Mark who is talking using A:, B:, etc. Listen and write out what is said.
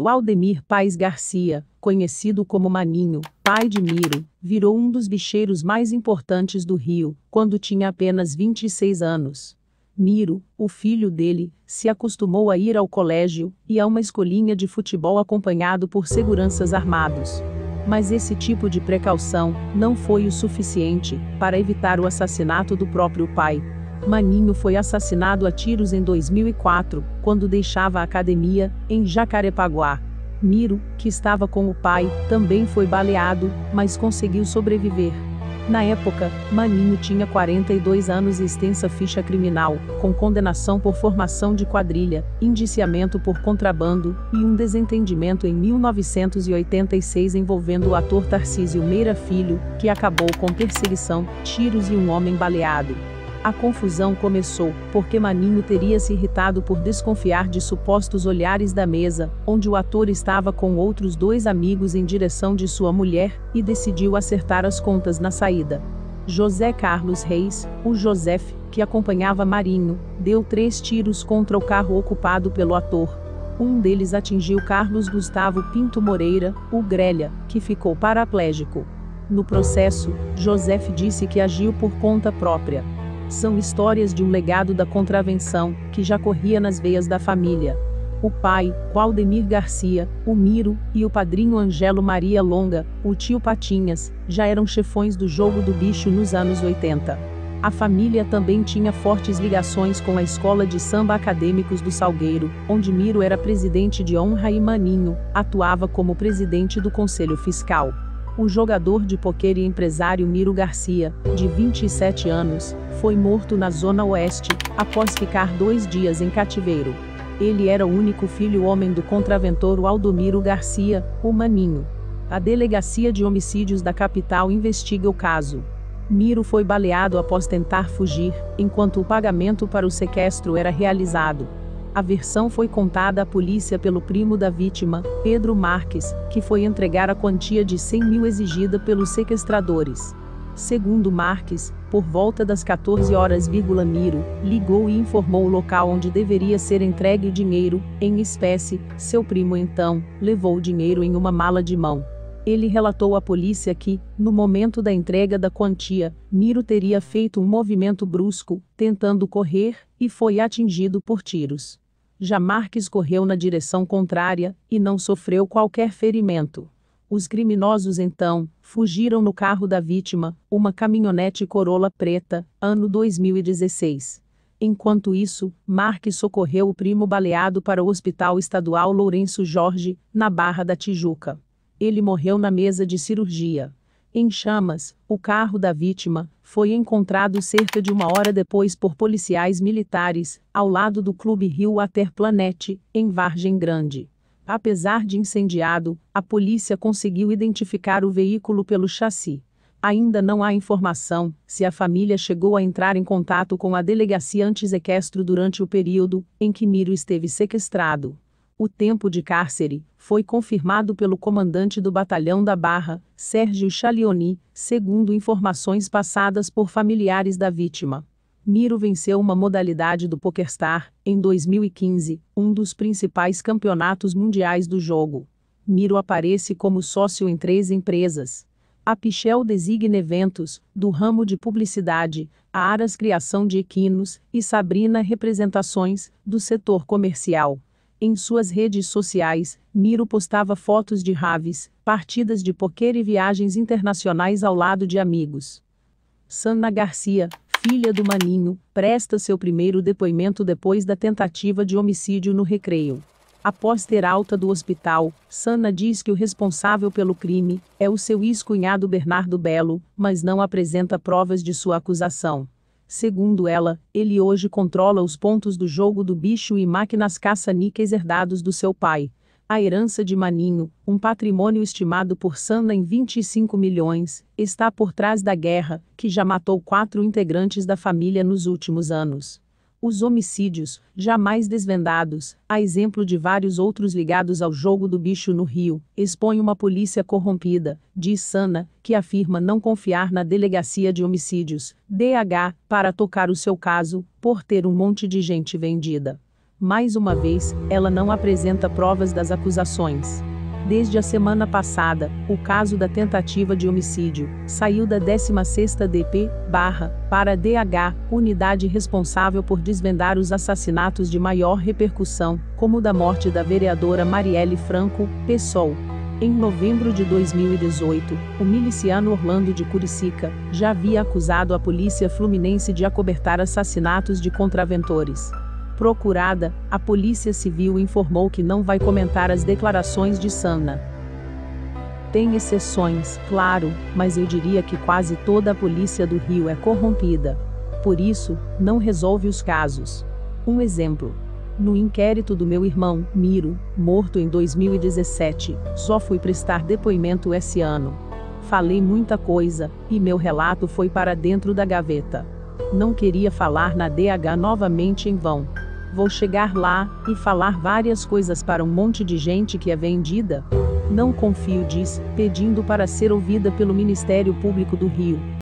A: O Aldemir Paes Garcia, conhecido como Maninho, pai de Miro, virou um dos bicheiros mais importantes do Rio, quando tinha apenas 26 anos. Miro, o filho dele, se acostumou a ir ao colégio e a uma escolinha de futebol acompanhado por seguranças armados. Mas esse tipo de precaução não foi o suficiente para evitar o assassinato do próprio pai. Maninho foi assassinado a tiros em 2004, quando deixava a academia, em Jacarepaguá. Miro, que estava com o pai, também foi baleado, mas conseguiu sobreviver. Na época, Maninho tinha 42 anos e extensa ficha criminal, com condenação por formação de quadrilha, indiciamento por contrabando e um desentendimento em 1986 envolvendo o ator Tarcísio Meira Filho, que acabou com perseguição, tiros e um homem baleado. A confusão começou porque Maninho teria se irritado por desconfiar de supostos olhares da mesa, onde o ator estava com outros 2 amigos em direção de sua mulher, e decidiu acertar as contas na saída. José Carlos Reis, o Josef, que acompanhava Maninho, deu 3 tiros contra o carro ocupado pelo ator. Um deles atingiu Carlos Gustavo Pinto Moreira, o Grelha, que ficou paraplégico. No processo, Josef disse que agiu por conta própria. São histórias de um legado da contravenção, que já corria nas veias da família. O pai, Aldemir Garcia, o Miro, e o padrinho Angelo Maria Longa, o tio Patinhas, já eram chefões do jogo do bicho nos anos 80. A família também tinha fortes ligações com a Escola de Samba Acadêmicos do Salgueiro, onde Miro era presidente de honra e Maninho atuava como presidente do Conselho Fiscal. O jogador de pôquer e empresário Miro Garcia, de 27 anos, foi morto na Zona Oeste, após ficar 2 dias em cativeiro. Ele era o único filho homem do contraventor Aldomiro Garcia, o Maninho. A Delegacia de Homicídios da capital investiga o caso. Miro foi baleado após tentar fugir, enquanto o pagamento para o sequestro era realizado. A versão foi contada à polícia pelo primo da vítima, Pedro Marques, que foi entregar a quantia de 100 mil exigida pelos sequestradores. Segundo Marques, por volta das 14 horas, Miro ligou e informou o local onde deveria ser entregue o dinheiro, em espécie. Seu primo então levou o dinheiro em uma mala de mão. Ele relatou à polícia que, no momento da entrega da quantia, Miro teria feito um movimento brusco, tentando correr, e foi atingido por tiros. Já Marques correu na direção contrária, e não sofreu qualquer ferimento. Os criminosos então fugiram no carro da vítima, uma caminhonete Corolla preta, ano 2016. Enquanto isso, Marques socorreu o primo baleado para o Hospital Estadual Lourenço Jorge, na Barra da Tijuca. Ele morreu na mesa de cirurgia. Em chamas, o carro da vítima foi encontrado cerca de 1 hora depois por policiais militares, ao lado do Clube Rio Waterplanet, em Vargem Grande. Apesar de incendiado, a polícia conseguiu identificar o veículo pelo chassi. Ainda não há informação se a família chegou a entrar em contato com a delegacia anti-sequestro durante o período em que Miro esteve sequestrado. O tempo de cárcere foi confirmado pelo comandante do Batalhão da Barra, Sérgio Chalioni, segundo informações passadas por familiares da vítima. Miro venceu uma modalidade do PokerStar, em 2015, um dos principais campeonatos mundiais do jogo. Miro aparece como sócio em 3 empresas. A Pichel designa eventos, do ramo de publicidade, a Aras Criação de Equinos, e Sabrina Representações, do setor comercial. Em suas redes sociais, Miro postava fotos de raves, partidas de pôquer e viagens internacionais ao lado de amigos. Sanna Garcia, filha do Maninho, presta seu primeiro depoimento depois da tentativa de homicídio no Recreio. Após ter alta do hospital, Sanna diz que o responsável pelo crime é o seu ex-cunhado Bernardo Belo, mas não apresenta provas de sua acusação. Segundo ela, ele hoje controla os pontos do jogo do bicho e máquinas caça-níqueis herdados do seu pai. A herança de Maninho, um patrimônio estimado por Sanna em 25 milhões, está por trás da guerra, que já matou 4 integrantes da família nos últimos anos. Os homicídios, jamais desvendados, a exemplo de vários outros ligados ao jogo do bicho no Rio, expõem uma polícia corrompida, diz Sanna, que afirma não confiar na Delegacia de Homicídios, DH, para tocar o seu caso, por ter um monte de gente vendida. Mais uma vez, ela não apresenta provas das acusações. Desde a semana passada, o caso da tentativa de homicídio saiu da 16ª DP/ para a DH, unidade responsável por desvendar os assassinatos de maior repercussão, como o da morte da vereadora Marielle Franco, PSOL. Em novembro de 2018, o miliciano Orlando de Curicica já havia acusado a polícia fluminense de acobertar assassinatos de contraventores. Procurada, a Polícia Civil informou que não vai comentar as declarações de Sanna. Tem exceções, claro, mas eu diria que quase toda a polícia do Rio é corrompida. Por isso, não resolve os casos. Um exemplo. No inquérito do meu irmão, Miro, morto em 2017, só fui prestar depoimento esse ano. Falei muita coisa, e meu relato foi para dentro da gaveta. Não queria falar na DH novamente em vão. Vou chegar lá e falar várias coisas para um monte de gente que é vendida? Não confio, diz, pedindo para ser ouvida pelo Ministério Público do Rio.